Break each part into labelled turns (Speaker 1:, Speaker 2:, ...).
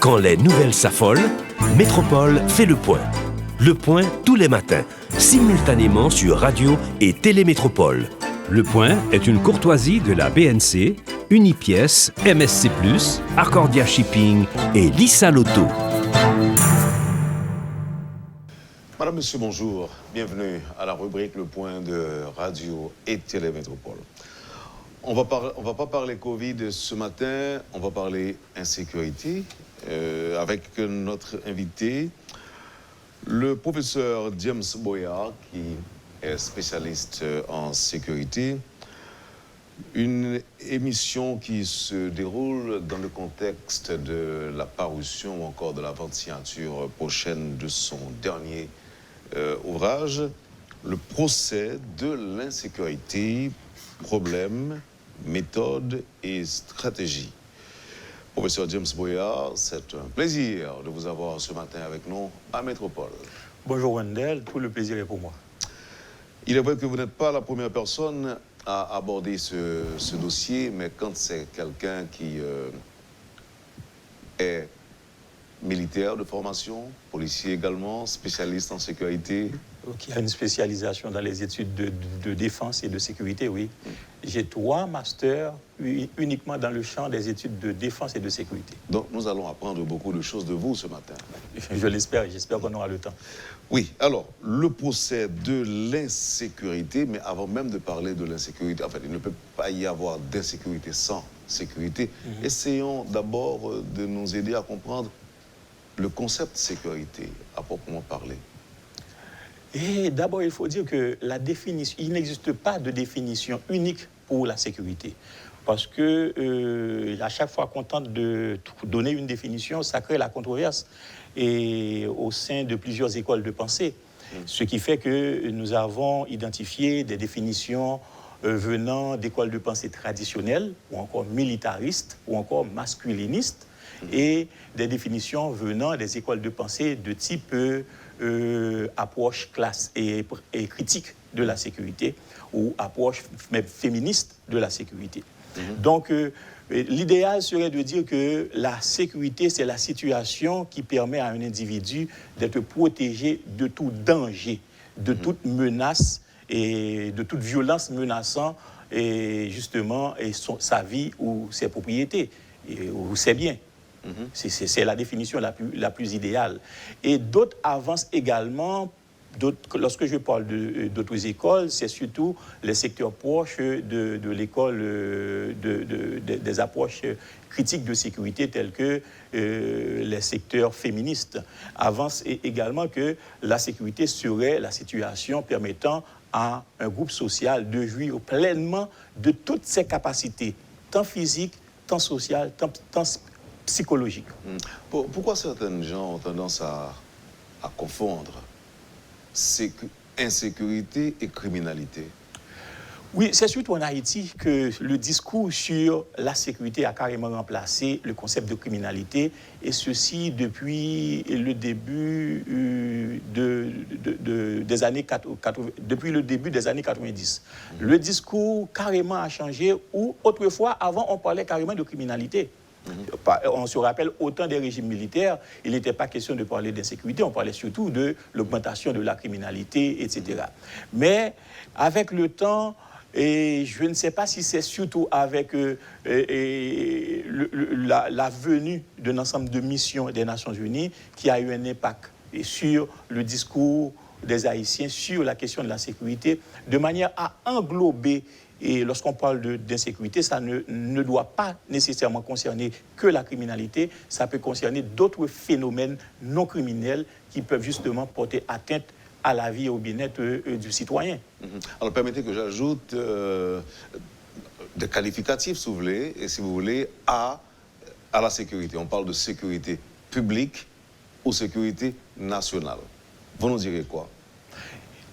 Speaker 1: Quand les nouvelles s'affolent, Métropole fait le point. Le point tous les matins, simultanément sur Radio et Télémétropole.
Speaker 2: Le point est une courtoisie de la BNC, Unipièce, MSC+, Arcordia Shipping et Lissa Lotto.
Speaker 3: Madame, Monsieur, bonjour. Bienvenue à la rubrique Le Point de Radio et Télémétropole. On va pas parler Covid ce matin, on va parler insécurité avec notre invité, le professeur James Boyard, qui est spécialiste en sécurité. Une émission qui se déroule dans le contexte de la parution ou encore de la vente signature prochaine de son dernier ouvrage, Le procès de l'insécurité, problèmes, méthodes et stratégies. Professeur James Boyard, c'est un plaisir de vous avoir ce matin avec nous à Métropole.
Speaker 4: Bonjour Wendell, tout le plaisir est pour moi.
Speaker 3: Il est vrai que vous n'êtes pas la première personne à aborder ce dossier, mais quand c'est quelqu'un qui est militaire de formation, policier également, spécialiste en sécurité.
Speaker 4: Qui a une spécialisation dans les études de défense et de sécurité, oui. J'ai 3 masters uniquement dans le champ des études de défense et de sécurité.
Speaker 3: Donc nous allons apprendre beaucoup de choses de vous ce matin.
Speaker 4: Je l'espère, j'espère qu'on aura le temps.
Speaker 3: Oui, alors, le procès de l'insécurité, mais avant même de parler de l'insécurité, en fait, il ne peut pas y avoir d'insécurité sans sécurité. Essayons d'abord de nous aider à comprendre le concept de sécurité, à proprement parler.
Speaker 4: Et d'abord, il faut dire que la définition, il n'existe pas de définition unique pour la sécurité. Parce que à chaque fois qu'on tente de donner une définition, ça crée la controverse et au sein de plusieurs écoles de pensée. Ce qui fait que nous avons identifié des définitions venant d'écoles de pensée traditionnelles, ou encore militaristes, ou encore masculinistes, et des définitions venant des écoles de pensée de type approche classe et critique de la sécurité, ou approche féministe de la sécurité. Donc, l'idéal serait de dire que la sécurité, c'est la situation qui permet à un individu d'être protégé de tout danger, de toute menace et de toute violence menaçant et justement sa vie ou ses propriétés ou ses biens. C'est la définition la plus idéale. Et d'autres avancent également. Lorsque je parle d'autres écoles, c'est surtout les secteurs proches de l'école des approches critiques de sécurité telles que les secteurs féministes. Avancent également que la sécurité serait la situation permettant à un groupe social de jouir pleinement de toutes ses capacités, tant physiques, tant sociales, tant psychologiques.
Speaker 3: Pourquoi certains gens ont tendance à confondre insécurité et criminalité?
Speaker 4: Oui, c'est surtout en Haïti que le discours sur la sécurité a carrément remplacé le concept de criminalité, et ceci depuis le début des années 80, depuis le début des années 90. Le discours carrément a changé, où autrefois, avant, on parlait carrément de criminalité. On se rappelle, au temps des régimes militaires, il n'était pas question de parler d'insécurité, on parlait surtout de l'augmentation de la criminalité, etc. Mais avec le temps, et je ne sais pas si c'est surtout avec la venue d'un ensemble de missions des Nations Unies qui a eu un impact sur le discours des Haïtiens sur la question de la sécurité, de manière à englober. Et lorsqu'on parle d'insécurité, ça ne doit pas nécessairement concerner que la criminalité, ça peut concerner d'autres phénomènes non criminels qui peuvent justement porter atteinte à la vie et au bien-être du citoyen.
Speaker 3: Alors permettez que j'ajoute des qualificatifs, si vous voulez, et si vous voulez, à la sécurité. On parle de sécurité publique ou sécurité nationale. Vous nous direz quoi?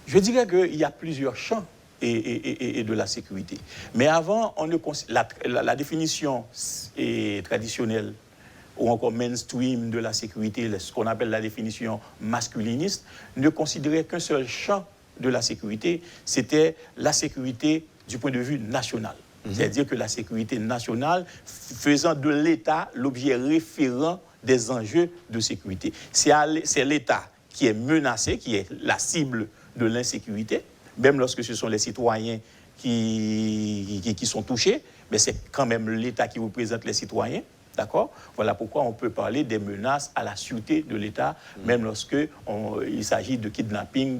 Speaker 4: Je dirais qu'il y a plusieurs champs et de la sécurité. Mais avant, la définition traditionnelle ou encore mainstream de la sécurité, ce qu'on appelle la définition masculiniste, ne considérait qu'un seul champ de la sécurité, c'était la sécurité du point de vue national. C'est-à-dire que la sécurité nationale faisant de l'État l'objet référent des enjeux de sécurité. C'est l'État qui est menacé, qui est la cible de l'insécurité, même lorsque ce sont les citoyens qui sont touchés, mais c'est quand même l'État qui représente les citoyens. D'accord ? Voilà pourquoi on peut parler des menaces à la sûreté de l'État, même lorsqu'il s'agit de kidnapping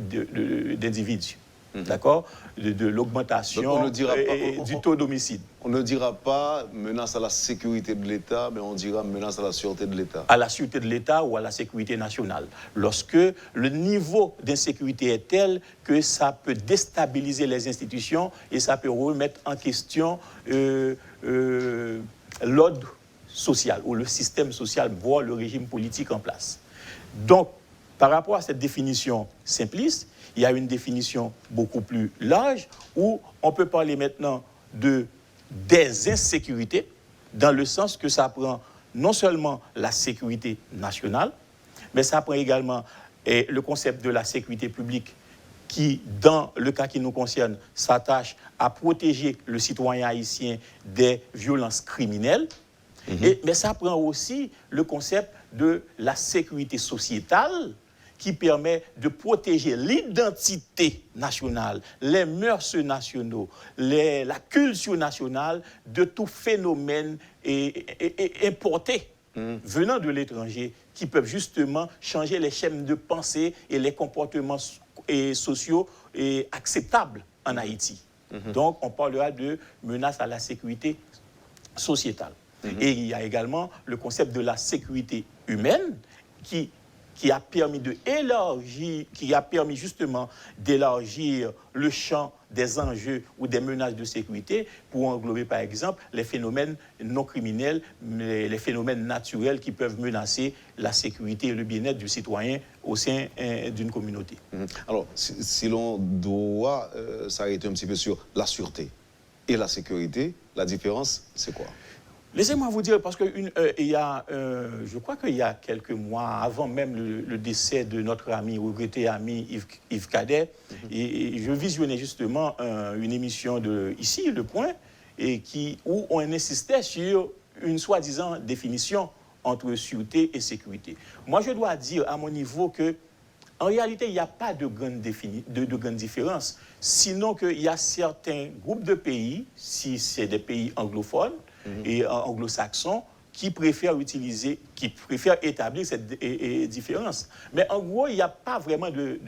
Speaker 4: d'individus. D'accord ? De l'augmentation du taux d'homicide.
Speaker 3: On ne dira pas menace à la sécurité de l'État, mais on dira menace à la sûreté de l'État.
Speaker 4: À la sûreté de l'État ou à la sécurité nationale. Lorsque le niveau d'insécurité est tel que ça peut déstabiliser les institutions et ça peut remettre en question l'ordre social ou le système social, voire le régime politique en place. Donc, par rapport à cette définition simpliste, il y a une définition beaucoup plus large où on peut parler maintenant des insécurités, dans le sens que ça prend non seulement la sécurité nationale, mais ça prend également le concept de la sécurité publique qui, dans le cas qui nous concerne, s'attache à protéger le citoyen haïtien des violences criminelles. Mais ça prend aussi le concept de la sécurité sociétale qui permet de protéger l'identité nationale, les mœurs nationaux, la culture nationale de tout phénomène importé venant de l'étranger qui peuvent justement changer les schèmes de pensée et les comportements sociaux acceptables en Haïti. Donc, on parlera de menace à la sécurité sociétale. Et il y a également le concept de la sécurité humaine qui a permis justement d'élargir le champ des enjeux ou des menaces de sécurité pour englober par exemple les phénomènes non criminels, les phénomènes naturels qui peuvent menacer la sécurité et le bien-être du citoyen au sein d'une communauté.
Speaker 3: Alors, si l'on doit s'arrêter un petit peu sur la sûreté et la sécurité, la différence, c'est quoi ?
Speaker 4: Laissez-moi vous dire, parce que je crois qu'il y a quelques mois, avant même le décès de notre ami, regretté ami Yves Cadet, et je visionnais justement une émission ici, Le Point, où on insistait sur une soi-disant définition entre sûreté et sécurité. Moi, je dois dire à mon niveau que, en réalité, il n'y a pas de grande différence, sinon qu'il y a certains groupes de pays, si c'est des pays anglophones, et anglo-saxons qui préfèrent établir cette différence. Mais en gros, il n'y a pas vraiment de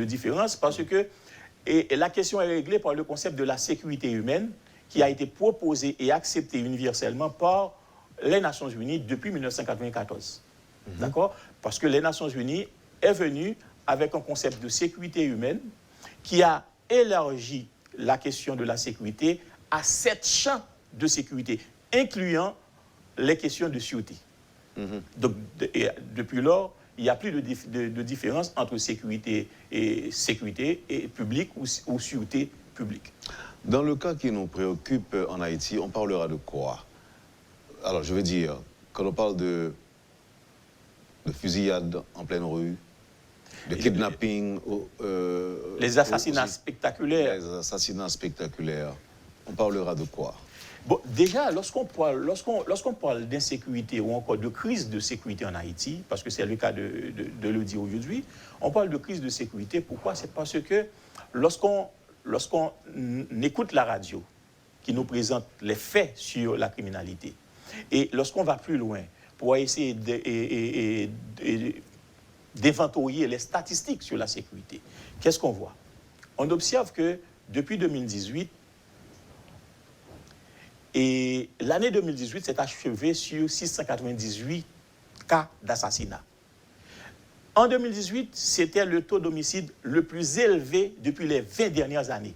Speaker 4: différence parce que la question est réglée par le concept de la sécurité humaine qui a été proposé et accepté universellement par les Nations Unies depuis 1994. D'accord ? Parce que les Nations Unies est venue avec un concept de sécurité humaine qui a élargi la question de la sécurité à 7 champs de sécurité, incluant les questions de sûreté. Donc, depuis lors, il n'y a plus de différence entre sécurité publique ou sûreté publique.
Speaker 3: Dans le cas qui nous préoccupe en Haïti, on parlera de quoi? Alors, je veux dire, quand on parle de fusillade en pleine rue, de kidnapping...
Speaker 4: les assassinats spectaculaires.
Speaker 3: Les assassinats spectaculaires. On parlera de quoi?
Speaker 4: Bon, déjà, lorsqu'on parle d'insécurité ou encore de crise de sécurité en Haïti, parce que c'est le cas de le dire aujourd'hui, on parle de crise de sécurité. Pourquoi? C'est parce que lorsqu'on écoute la radio qui nous présente les faits sur la criminalité, et lorsqu'on va plus loin pour essayer d'inventorier les statistiques sur la sécurité, qu'est-ce qu'on voit? On observe que depuis 2018, et l'année 2018 s'est achevée sur 698 cas d'assassinat. En 2018, c'était le taux d'homicide le plus élevé depuis les 20 dernières années.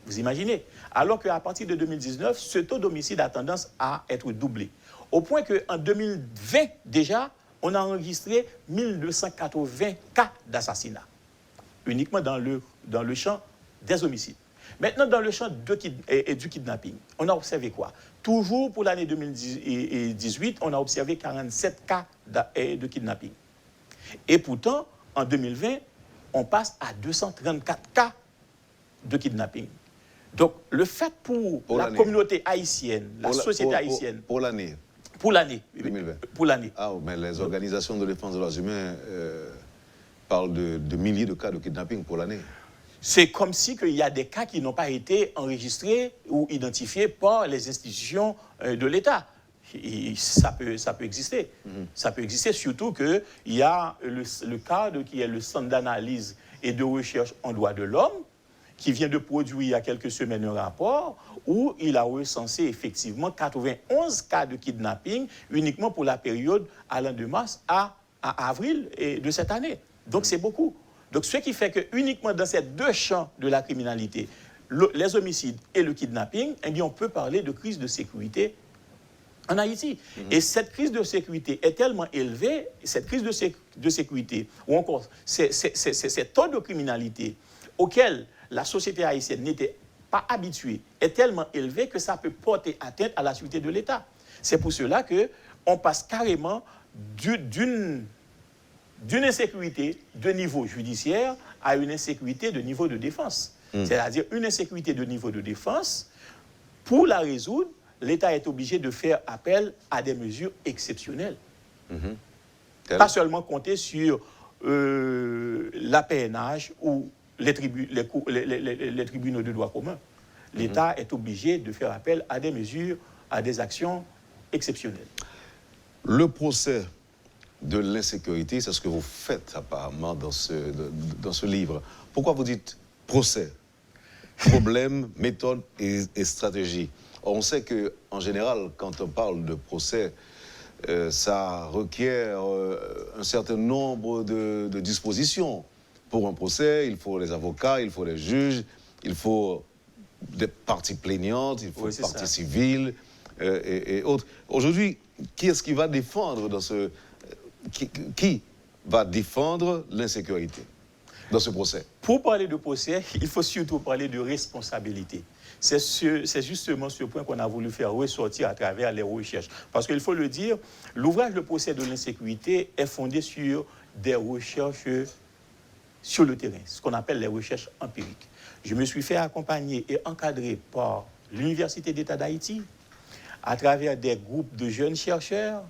Speaker 4: Vous imaginez? Alors qu'à partir de 2019, ce taux d'homicide a tendance à être doublé. Au point qu'en 2020, déjà, on a enregistré 1280 cas d'assassinat, uniquement dans le champ des homicides. Maintenant, dans le champ du kidnapping, on a observé quoi? Toujours pour l'année 2018, on a observé 47 cas de kidnapping. Et pourtant, en 2020, on passe à 234 cas de kidnapping. Donc, le fait pour la communauté haïtienne, la société haïtienne...
Speaker 3: Pour l'année
Speaker 4: Pour l'année.
Speaker 3: 2020.
Speaker 4: Pour l'année.
Speaker 3: Ah, mais les organisations de défense des droits humains parlent de milliers de cas de kidnapping pour l'année.
Speaker 4: C'est comme si il y a des cas qui n'ont pas été enregistrés ou identifiés par les institutions de l'État. Ça peut exister. Ça peut exister, surtout qu'il y a le cadre qui est le Centre d'analyse et de recherche en droits de l'homme, qui vient de produire il y a quelques semaines un rapport où il a recensé effectivement 91 cas de kidnapping uniquement pour la période allant de mars à avril de cette année. Donc c'est beaucoup. Donc ce qui fait que uniquement dans ces deux champs de la criminalité, les homicides et le kidnapping, eh bien on peut parler de crise de sécurité en Haïti. Et cette crise de sécurité est tellement élevée, cette crise de sécurité, ou encore ces taux de criminalité auxquels la société haïtienne n'était pas habituée, est tellement élevé que ça peut porter atteinte à la sécurité de l'État. C'est pour cela qu'on passe carrément d'une insécurité de niveau judiciaire à une insécurité de niveau de défense. C'est-à-dire une insécurité de niveau de défense, pour la résoudre, l'État est obligé de faire appel à des mesures exceptionnelles. Pas seulement compter sur l'APNH ou les tribunaux de droit commun. L'État est obligé de faire appel à des mesures, à des actions exceptionnelles.
Speaker 3: Le procès de l'insécurité, c'est ce que vous faites apparemment dans ce livre. Pourquoi vous dites procès? Problème, méthode et stratégie. On sait qu'en général, quand on parle de procès, ça requiert un certain nombre de dispositions. Pour un procès, il faut les avocats, il faut les juges, il faut des parties plaignantes, il faut des parties civiles et autres. Aujourd'hui, qui est-ce qui va défendre dans ce... Qui va défendre l'insécurité dans ce procès?
Speaker 4: Pour parler de procès, il faut surtout parler de responsabilité. C'est justement ce point qu'on a voulu faire ressortir à travers les recherches. Parce qu'il faut le dire, l'ouvrage Le procès de l'insécurité est fondé sur des recherches sur le terrain, ce qu'on appelle les recherches empiriques. Je me suis fait accompagner et encadrer par l'Université d'État d'Haïti, à travers des groupes de jeunes chercheurs,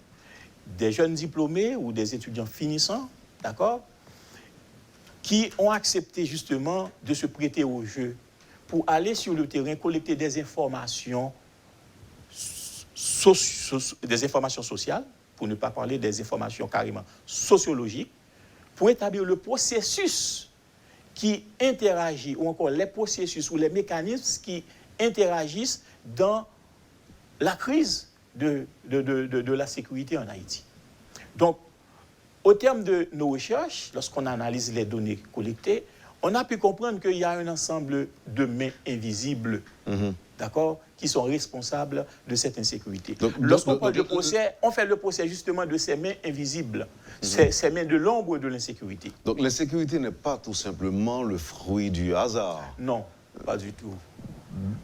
Speaker 4: des jeunes diplômés ou des étudiants finissants, d'accord, qui ont accepté justement de se prêter au jeu pour aller sur le terrain, collecter des informations, des informations sociales, pour ne pas parler des informations carrément sociologiques, pour établir le processus qui interagit, ou encore les processus ou les mécanismes qui interagissent dans la crise de la sécurité en Haïti. Donc, au terme de nos recherches, lorsqu'on analyse les données collectées, on a pu comprendre qu'il y a un ensemble de mains invisibles, d'accord, qui sont responsables de cette insécurité. Lorsqu'on parle de procès, on fait le procès justement de ces mains invisibles, ces mains de l'ombre de l'insécurité.
Speaker 3: Donc l'insécurité n'est pas tout simplement le fruit du hasard?
Speaker 4: Non, pas du tout.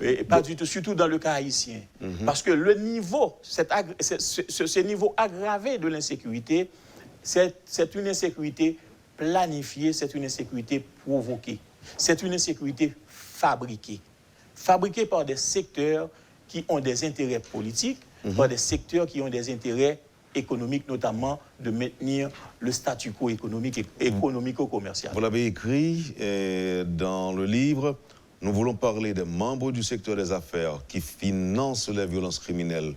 Speaker 4: Et pas du tout, surtout dans le cas haïtien. Parce que le niveau, ce niveau aggravé de l'insécurité, c'est une insécurité planifiée, c'est une insécurité provoquée, c'est une insécurité fabriquée. Fabriquée par des secteurs qui ont des intérêts politiques, par des secteurs qui ont des intérêts économiques, notamment de maintenir le statu quo économique et économico-commercial.
Speaker 3: Vous l'avez écrit dans le livre. Nous voulons parler des membres du secteur des affaires qui financent les violences criminelles,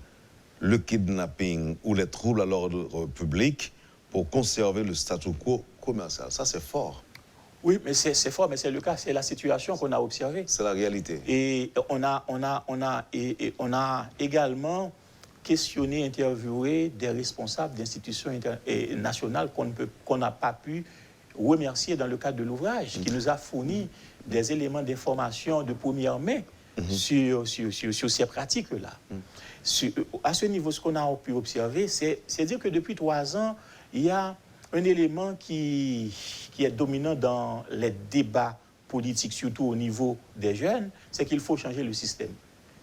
Speaker 3: le kidnapping ou les troubles à l'ordre public pour conserver le statu quo commercial. Ça, c'est fort.
Speaker 4: Oui, mais c'est fort, mais c'est le cas, c'est la situation qu'on a observée.
Speaker 3: C'est la réalité. Et
Speaker 4: on a également questionné, interviewé des responsables d'institutions nationales qu'on n'a pas pu remercier dans le cadre de l'ouvrage, qui nous a fourni des éléments d'information de première main sur ces pratiques-là. À ce niveau, ce qu'on a pu observer, c'est dire que depuis 3 ans, il y a un élément qui est dominant dans les débats politiques, surtout au niveau des jeunes, c'est qu'il faut changer le système.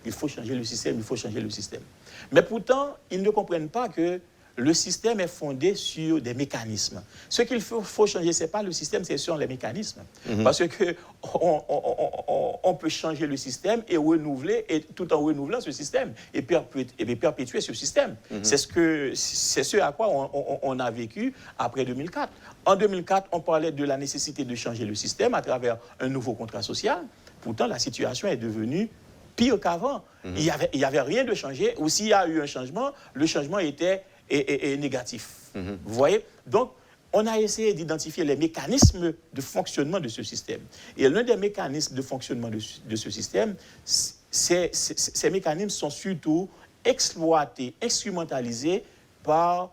Speaker 4: Il faut changer le système, il faut changer le système. Mais pourtant, ils ne comprennent pas que le système est fondé sur des mécanismes. Ce qu'il faut changer, ce n'est pas le système, c'est sur les mécanismes. Parce que on peut changer le système et renouveler, et tout en renouvelant ce système, et perpétuer ce système. C'est ce à quoi on a vécu après 2004. En 2004, on parlait de la nécessité de changer le système à travers un nouveau contrat social. Pourtant, la situation est devenue pire qu'avant. Il y avait rien de changé. Ou s'il y a eu un changement, le changement était négatif. Vous voyez? Donc, on a essayé d'identifier les mécanismes de fonctionnement de ce système. Et l'un des mécanismes de fonctionnement de ce système, ces mécanismes sont surtout exploités, instrumentalisés par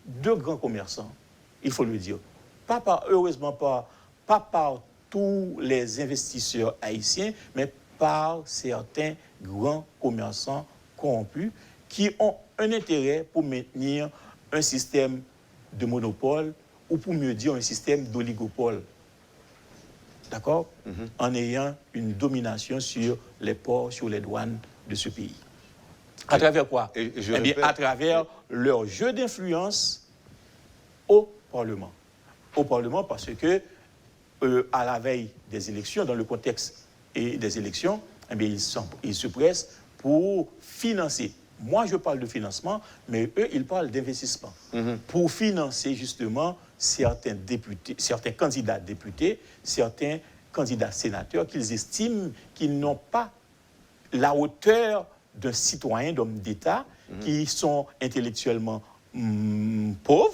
Speaker 4: deux grands commerçants, il faut le dire. Heureusement, pas par tous les investisseurs haïtiens, mais par certains grands commerçants corrompus qui ont un intérêt pour maintenir un système de monopole ou pour mieux dire un système d'oligopole. D'accord? En ayant une domination sur les ports, sur les douanes de ce pays. À travers quoi? À travers leur jeu d'influence au Parlement. Au Parlement parce que, à la veille des élections, dans le contexte des élections, ils se pressent pour financer. Moi, je parle de financement, mais eux, ils parlent d'investissement. Pour financer, justement, certains candidats députés, certains candidats sénateurs qu'ils estiment qu'ils n'ont pas la hauteur d'un citoyen, d'homme d'État, qui sont intellectuellement pauvres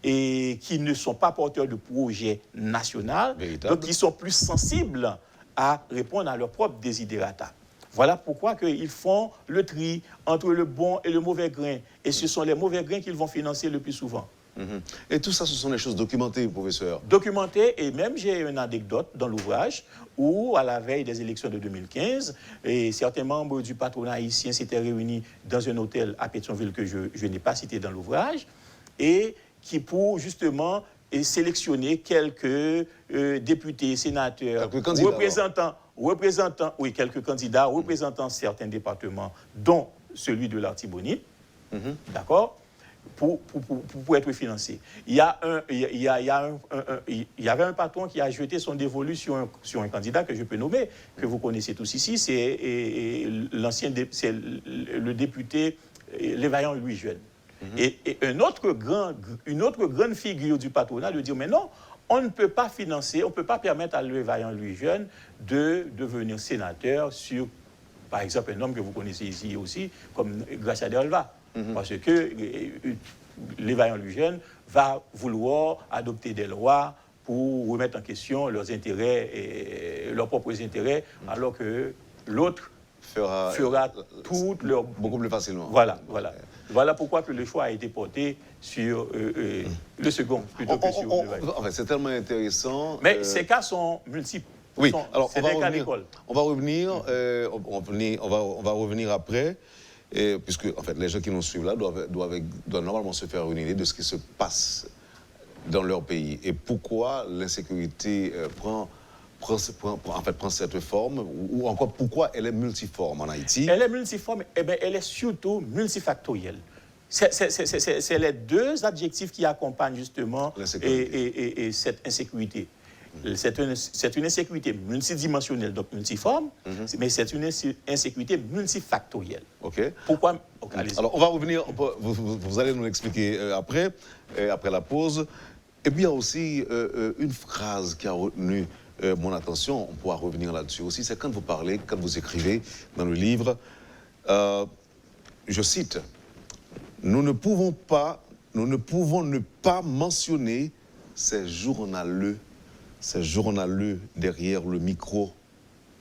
Speaker 4: et qui ne sont pas porteurs de projets nationaux, donc qui sont plus sensibles à répondre à leurs propres desiderata. Voilà pourquoi ils font le tri entre le bon et le mauvais grain. Et ce sont les mauvais grains qu'ils vont financer le plus souvent.
Speaker 3: Et tout ça, ce sont des choses documentées, professeur?
Speaker 4: Documentées, et même j'ai une anecdote dans l'ouvrage où, à la veille des élections de 2015, certains membres du patronat haïtien s'étaient réunis dans un hôtel à Pétionville que je n'ai pas cité dans l'ouvrage, et qui, pour justement sélectionner quelques députés, sénateurs, quelques candidats représentant certains départements, dont celui de l'Artibonite, d'accord, pour être financé. Il y avait un patron qui a jeté son dévolu sur un candidat que je peux nommer, que vous connaissez tous ici, c'est le député Lévaillant Louis Jeune. Et une autre grande figure du patronat de dire, mais non, on ne peut pas financer, on ne peut pas permettre à Lévaillant Louis Jeune de devenir sénateur sur, par exemple, un homme que vous connaissez ici aussi, comme Gracia de Alva. Parce que Lévaillant Louis Jeune va vouloir adopter des lois pour remettre en question leurs intérêts et leurs propres intérêts, alors que l'autre fera tout leur...
Speaker 3: Beaucoup plus facilement.
Speaker 4: Voilà pourquoi que le choix a été porté sur le second plutôt que sur Lévaillant.
Speaker 3: En fait, c'est tellement intéressant.
Speaker 4: Mais ces cas sont multiples.
Speaker 3: Oui, alors
Speaker 4: c'est des cas d'école.
Speaker 3: On va revenir après, puisque en fait, les gens qui nous suivent là doivent normalement se faire une idée de ce qui se passe dans leur pays et pourquoi l'insécurité prend cette forme, ou encore pourquoi elle est multiforme en Haïti.
Speaker 4: Elle est multiforme, elle est surtout multifactorielle. C'est les deux adjectifs qui accompagnent justement cette insécurité. C'est une insécurité multidimensionnelle, donc multiforme, mais c'est une insécurité multifactorielle.
Speaker 3: OK.
Speaker 4: Pourquoi?
Speaker 3: Alors, on va revenir, vous allez nous l'expliquer après la pause. Et puis, il y a aussi une phrase qui a retenu mon attention, on pourra revenir là-dessus aussi, c'est quand vous écrivez dans le livre, je cite, « Nous ne pouvons ne pas mentionner ces journaleux derrière le micro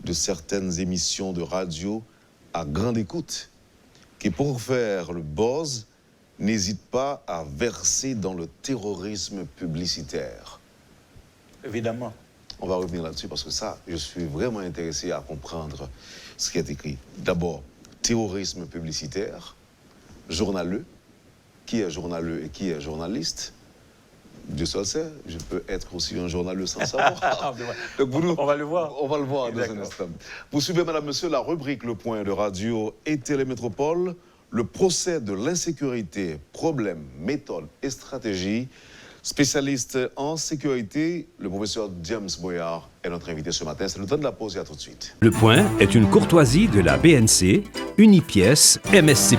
Speaker 3: de certaines émissions de radio à grande écoute, qui pour faire le buzz, n'hésitent pas à verser dans le terrorisme publicitaire. »
Speaker 4: Évidemment.
Speaker 3: On va revenir là-dessus parce que ça, je suis vraiment intéressé à comprendre ce qui est écrit. D'abord, terrorisme publicitaire, journaleux. Qui est journaleux et qui est journaliste? Dieu seul sait, je peux être aussi un journaleux sans savoir. Donc on va le voir. On va le voir dans un instant. Vous suivez, madame, monsieur, la rubrique Le Point de Radio et Télémétropole. le procès de l'insécurité, problèmes, méthodes et stratégies. Spécialiste en sécurité, le professeur James Boyard est notre invité ce matin. C'est le temps de la pause et à tout de suite.
Speaker 2: Le Point est une courtoisie de la BNC, Unipièce, MSC+,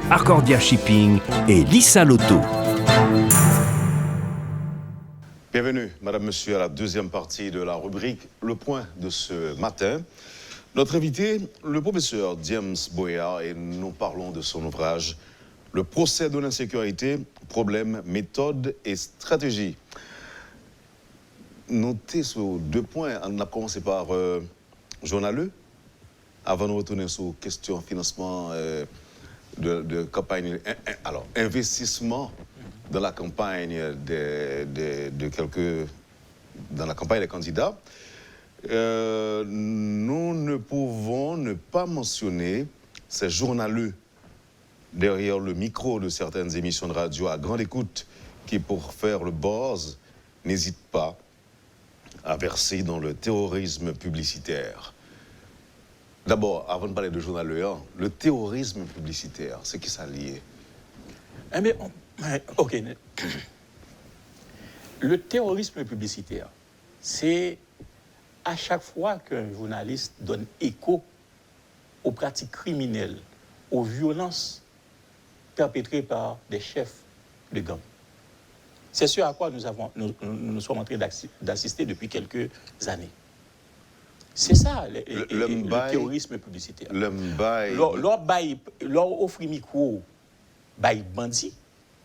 Speaker 2: Arcordia Shipping et Lisa Lotto.
Speaker 3: Bienvenue, madame, monsieur, à la deuxième partie de la rubrique Le Point de ce matin. Notre invité, le professeur James Boyard, et nous parlons de son ouvrage Le procès de l'insécurité, problèmes, méthodes et stratégies. Notez sur 2 points. On a commencé par journaleux, avant de retourner sur question financement de campagne. Alors, investissement dans la campagne dans la campagne des candidats. Nous ne pouvons ne pas mentionner ces journaleux derrière le micro de certaines émissions de radio à grande écoute qui, pour faire le buzz, n'hésitent pas à verser dans le terrorisme publicitaire. D'abord, avant de parler de journaleux, le terrorisme publicitaire, c'est qui ça lié?
Speaker 4: Ok. Le terrorisme publicitaire, c'est à chaque fois qu'un journaliste donne écho aux pratiques criminelles, aux violences perpétrées par des chefs de gang. C'est ce à quoi nous sommes en train d'assister depuis quelques années. C'est ça, le terrorisme publicitaire. Leur offre micro, bandits,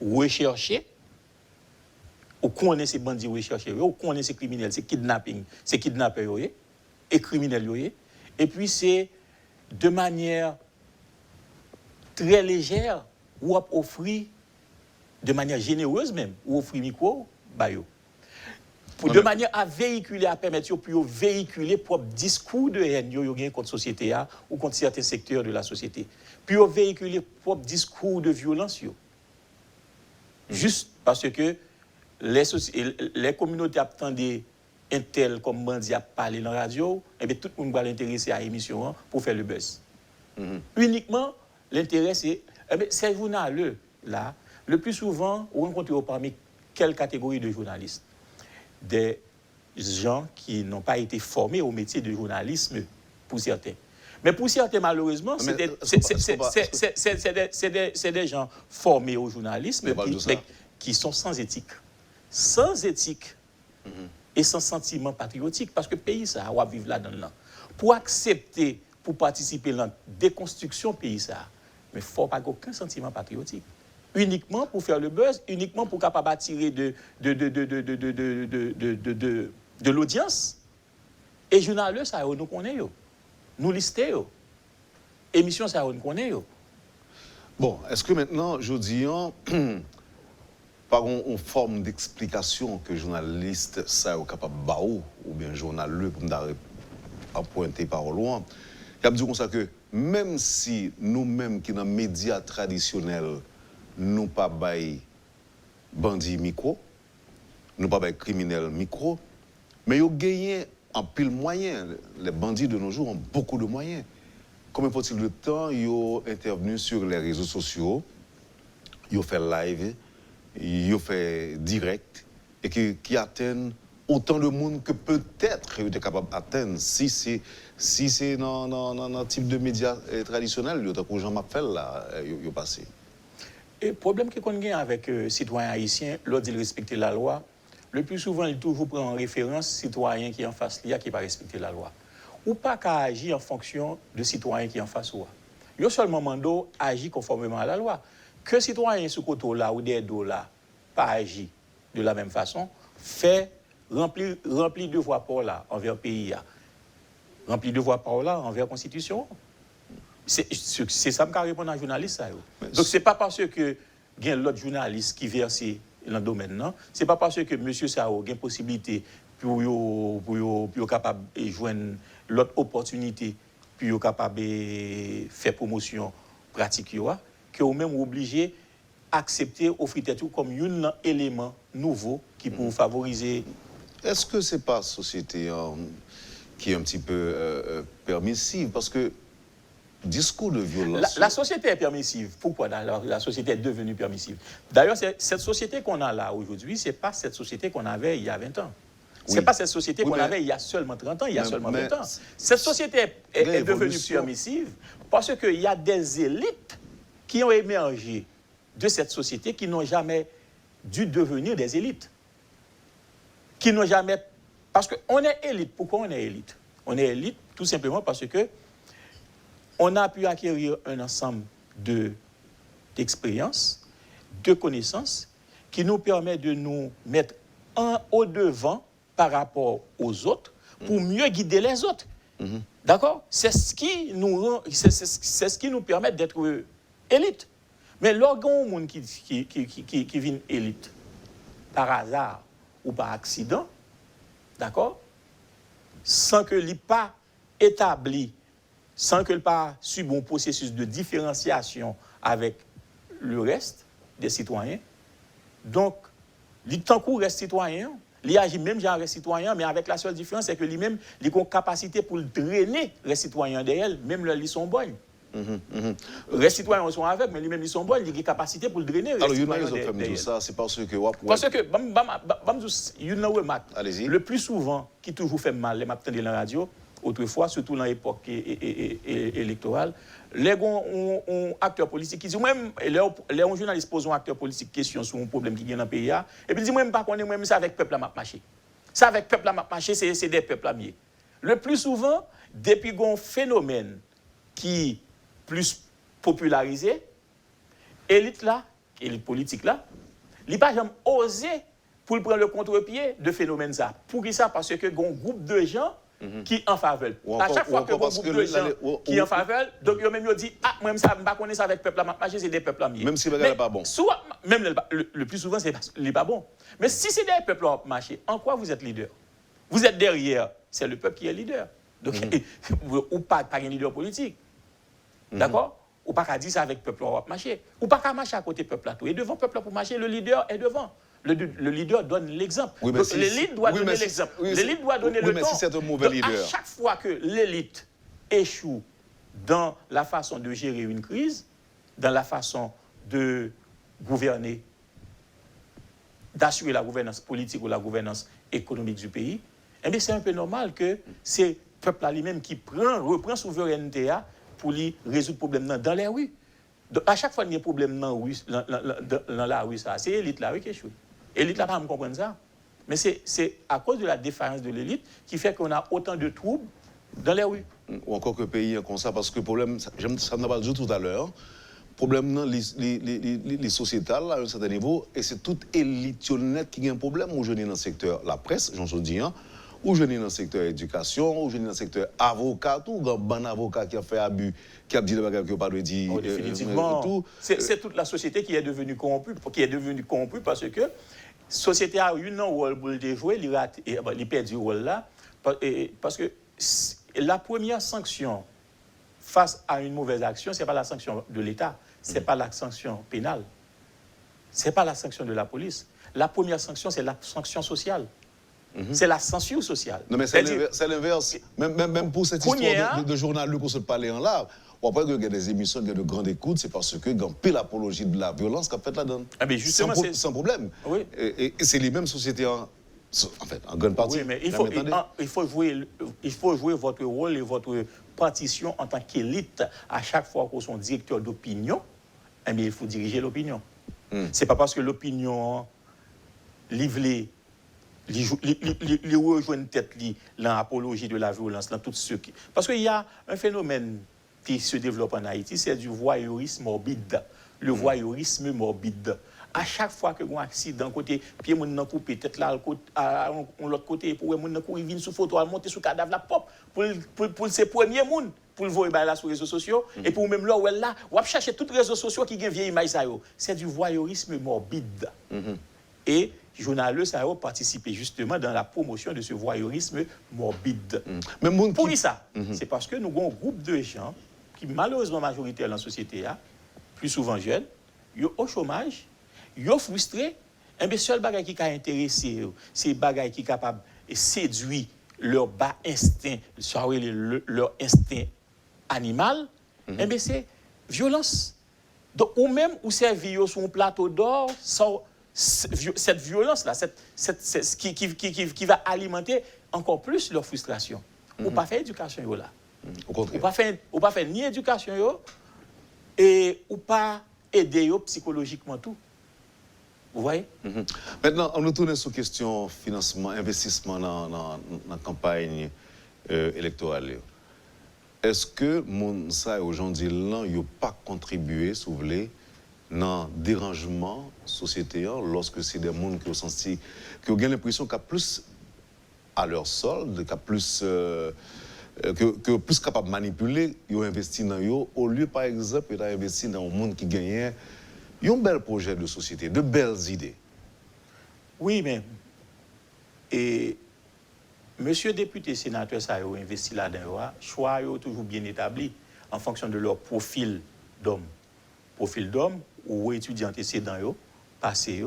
Speaker 4: recherchés, ou connaît ces bandits recherchés, ou connaît ces criminels, ces kidnapping, ces kidnappeurs et criminels. Et puis c'est de manière très légère, ou offrir de manière généreuse même, ou offrir micro, de manière à véhiculer, à permettre de véhiculer propre discours de haine contre la société ou contre certains secteurs de la société. Puis véhiculer propre discours de violence. Juste parce que les communautés attendaient un tel comme bandit à parler dans la radio, et bien tout le monde va l'intéresser à l'émission pour faire le buzz. Uniquement, l'intérêt c'est... ces journalistes-là, le plus souvent, on rencontre parmi quelle catégorie de journalistes? Des gens qui n'ont pas été formés au métier de journalisme, pour certains. Mais pour certains, malheureusement, c'est des gens formés au journalisme qui sont sans éthique. Sans éthique et sans sentiment patriotique. Parce que le pays, ça, on va vivre là-dedans. Pour accepter, pour participer à la déconstruction du pays, ça, mais il ne faut pas aucun sentiment patriotique. Uniquement pour faire le buzz, uniquement pour capable attirer de l'audience. Et journalistes, ça, nous connaissons. Nous listons. Émission, ça, nous connaissons.
Speaker 3: Bon, est-ce que maintenant, je dis, par une forme d'explication que journaliste, ça, est capable de ou bien journaleux, pour nous pointer par au loin, il y a dit comme ça que même si nous-mêmes qui dans les médias traditionnels, nous pas bail bandits micro, nous pas bail criminels micro, mais ils ont gagné en pile moyen. Les bandits de nos jours ont beaucoup de moyens. Combien faut-il de temps ils ont intervenu sur les réseaux sociaux, ils ont fait live, ils ont fait direct et qui atteignent autant de monde que peut-être ils étaient capables d'atteindre si c'est dans un type de médias traditionnels, autant que Jean Mappel là, ils ont passé.
Speaker 4: Et le problème qu'on a avec les citoyens haïtiens, lorsqu'ils respectent la loi, le plus souvent, ils toujours prennent en référence citoyen qui est en face, qui n'a pas respecté la loi. Ou pas qu'à agir en fonction de citoyen qui est en face. Il y a seulement mando agir conformément à la loi. Que citoyen sous côté là ou des dos là, pas agir de la même façon, fait remplir devoir par là envers le pays, remplir devoir par là envers la Constitution. C'est ça que je réponds à un journaliste. Donc, ce n'est pas parce que il y a l'autre journaliste qui verse dans le domaine, ce n'est pas parce que M. Sao a une possibilité pour capable de joindre l'autre opportunité, pour capable de faire promotion pratique, que vous même obligé d'accepter, offrir tout comme un élément nouveau qui peut favoriser.
Speaker 3: Est-ce que ce n'est pas la société qui est un petit peu permissive? Parce que discours de violence.
Speaker 4: La société est permissive. Pourquoi la société est devenue permissive? D'ailleurs, cette société qu'on a là aujourd'hui, ce n'est pas cette société qu'on avait il y a 20 ans. Ce n'est pas cette société qu'on avait il y a seulement 30 ans, il y a seulement 20 ans. Cette société est devenue permissive parce qu'il y a des élites qui ont émergé de cette société qui n'ont jamais dû devenir des élites. Qui n'ont jamais... Parce qu'on est élite. Pourquoi on est élite? On est élite tout simplement parce que on a pu acquérir un ensemble d'expériences, de connaissances qui nous permet de nous mettre au devant par rapport aux autres pour mieux guider les autres. D'accord? C'est ce qui nous permet d'être élite. Mais l'organe monde qui vient élite par hasard ou par accident, d'accord? Sans que l'il pas établi, sans que l'il pas suivi un processus de différenciation avec le reste des citoyens. Donc, l'il tant qu'on reste citoyen, il agit même genre citoyen, mais avec la seule différence, c'est que lui-même, il a une capacité pour drainer les citoyens derrière, même là, ils sont bons. Les citoyens sont avec, mais lui-même, ils sont bons, il a une capacité pour le drainer.
Speaker 3: Alors, il y a une raison de faire ça, c'est parce que...
Speaker 4: Parce que, il y a une remarque. Le plus souvent, qui toujours fait mal, les m'attendent dans la radio, autrefois, surtout dans l'époque électorale, les acteurs politiques qui disent, même les journalistes posent un acteur politique question sur un problème qui vient dans le pays, et puis ils disent, même pas qu'on est, même ça avec le peuple à marché. Ça avec le peuple à marché, c'est des peuples à mieux. Le plus souvent, depuis qu'on phénomène qui plus popularisé, élite politique là, il n'a pas jamais osé pour prendre le contre-pied de phénomène ça. Pour qui ça? Parce que un groupe de gens qui en faveur. À chaque fois que un groupe de gens qui en faveur, donc ils même dit ah moi ça me pas connaître ça avec peuple à marché, c'est des peuples à mieux.
Speaker 3: Même si le gars n'est pas bon.
Speaker 4: Soit même le plus souvent c'est pas bon. Mais si c'est des peuples à marché, en quoi vous êtes leader? Vous êtes derrière, c'est le peuple qui est leader. Donc ou pas un leader politique. D'accord? Ou pas qu'à dire ça avec le peuple, on va marcher. Ou pas qu'à marcher à côté du peuple. Et devant le peuple pour marcher, le leader est devant. Le leader donne l'exemple. Oui, donc l'élite doit donner l'exemple. L'élite doit donner le ton.
Speaker 3: Mais si c'est un mauvais leader.
Speaker 4: À chaque fois que l'élite échoue dans la façon de gérer une crise, dans la façon de gouverner, d'assurer la gouvernance politique ou la gouvernance économique du pays, eh bien c'est un peu normal que c'est le peuple lui-même qui reprend souveraineté pour lui résoudre le problème dans les rues. Donc, à chaque fois qu'il y a un problème dans la rue, c'est l'élite là qui échoue. L'élite là, pas me comprendre ça. Mais c'est à cause de la défaillance de l'élite qui fait qu'on a autant de troubles dans les rues.
Speaker 3: Ou encore que le pays est comme ça, parce que le problème, ça n'a pas dit tout à l'heure, le problème, les sociétales, à un certain niveau, et c'est toute élite qui a un problème, où je dis dans le secteur la presse, j'en dis, ou je dis dans le secteur éducation, ou je dis dans le secteur avocat, tout, un bon avocat qui a fait abus, qui a dit le bagage qu'il n'a pas dû dire.
Speaker 4: Définitivement. C'est toute la société qui est devenue corrompue parce que la société a eu un rôle pour le jouer, il perd du rôle là, parce que la première sanction face à une mauvaise action, ce n'est pas la sanction de l'État, ce n'est pas la sanction pénale, ce n'est pas la sanction de la police. La première sanction, c'est la sanction sociale. C'est la censure sociale.
Speaker 3: Non, mais c'est l'inverse. Même pour cette histoire de journal qu'on se parlait en live, on voit qu'il y a des émissions de grande écoute, c'est parce que il y a pile l'apologie de la violence qu'a fait là-dedans.
Speaker 4: Ah, mais justement,
Speaker 3: sans problème.
Speaker 4: Oui.
Speaker 3: Et c'est les mêmes sociétés en grande partie.
Speaker 4: Oui, mais il faut jouer votre rôle et votre partition en tant qu'élite. À chaque fois qu'on est directeur d'opinion, il faut diriger l'opinion. C'est pas parce que l'opinion livrée les rejoindre tête dans l'apologie de la violence, dans tout ce qui... Parce qu'il y a un phénomène qui se développe en Haïti, c'est du voyeurisme morbide. Le voyeurisme morbide. À chaque fois que y a un accident, côté pied moun nan coupé, tête là à l'autre côté, pour moun nan courir, venir sous photo, monter sous cadavre la pop, pour ces premiers moun, pour le voir là sur les réseaux sociaux, et pour même là, on va chercher tous les réseaux sociaux qui ont vieille image. C'est du voyeurisme morbide. Et journalistes ont participé justement dans la promotion de ce voyeurisme morbide. Pour ça, c'est parce que nous avons un groupe de gens qui, malheureusement majoritaire dans la société, plus souvent jeunes, ils sont au chômage, ils sont frustrés, et bien, seul bagage qui a intéressé, c'est bagage qui est capable de séduire leur bas instinct, leur instinct animal, eh bien, c'est violence. Donc, ou même, ou servir sur un plateau d'or, cette violence-là, qui va alimenter encore plus leur frustration. Ou pas faire éducation, là.
Speaker 3: Au contraire.
Speaker 4: Ou pas faire ni éducation, et ou pas aider psychologiquement tout. Vous voyez?
Speaker 3: Maintenant, on nous tourne sur la question financement, investissement dans la campagne électorale. Est-ce que mon ça aujourd'hui là, il n'a pas contribué, si vous voulez, dans le dérangement société lorsque c'est des gens qui ont senti, qui ont l'impression qu'il y a plus à leur solde, qu'il y a plus que plus capable de manipuler, ils ont investi dans eux, au lieu par exemple d'investir dans un monde qui gagne un bel projet de société, de belles idées.
Speaker 4: Oui, mais et monsieur député, sénateur, ça a investi là-dedans, choix est toujours bien établi en fonction de leur profil d'homme. Profil d'homme ou étudiant antécédent, passé,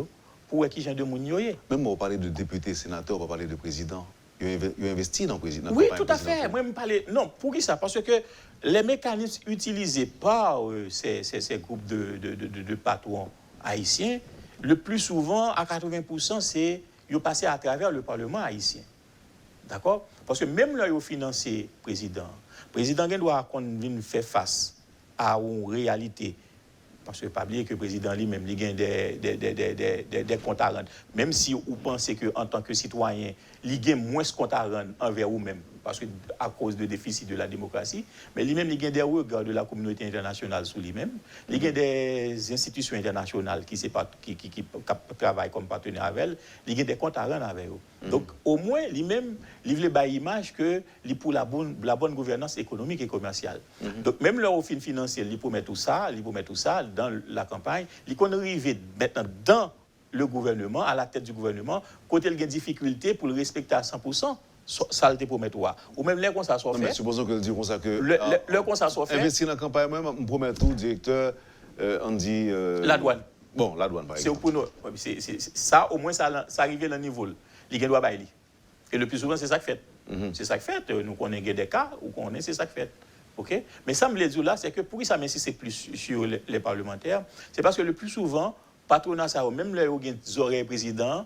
Speaker 4: pour qui genre de moun yo yé.
Speaker 3: Même on parler de député, sénateur, on va parler de président. Ils ont investi dans le président.
Speaker 4: Oui, tout à fait. Moi, je parle. Non, pour qui ça? Parce que les mécanismes utilisés par ces groupes de patrons haïtiens, le plus souvent, à 80%, c'est ils passé à travers le Parlement haïtien. D'accord? Parce que même là, ils ont financé le président doit faire face à une réalité. Parce que pas oublier que le président lui-même, il gagne des comptes à rendre. Même si vous pensez qu'en tant que citoyen, il gagne moins de comptes à rendre envers vous-même, parce que à cause de déficit de la démocratie, mais lui-même, il gagne des regards de la communauté internationale sur lui-même. Il gagne des institutions internationales qui travaillent comme partenaire avec elle. Il gagne des comptes à rendre avec eux. Donc, au moins, lui-même, il veut une image que pour la bonne gouvernance économique et commerciale. Donc, même leur fin financier, il peut mettre tout ça dans la campagne. Il peut arriver maintenant dans le gouvernement, à la tête du gouvernement, quand il y a des difficultés pour le respecter à 100%, ça le promet toi. Ou même les qu'on ça soit fait.
Speaker 3: Mais supposons qu'elle dit comme ça que
Speaker 4: le qu'on ça soit fait.
Speaker 3: Investir dans la campagne, moi, je promets tout, directeur, on dit.
Speaker 4: La douane.
Speaker 3: Bon, la douane, par exemple.
Speaker 4: C'est pour nous. Ça, au moins, ça arrive à un niveau. Il doit bailler. Et le plus souvent, c'est ça qui fait. C'est ça qui fait. Nous connaissons des cas où on est, c'est ça qui fait. OK? Mais ça me le dit là, c'est que pour ça m'insiste plus sur les parlementaires, c'est parce que le plus souvent, patronat ça, même les oreilles présidents,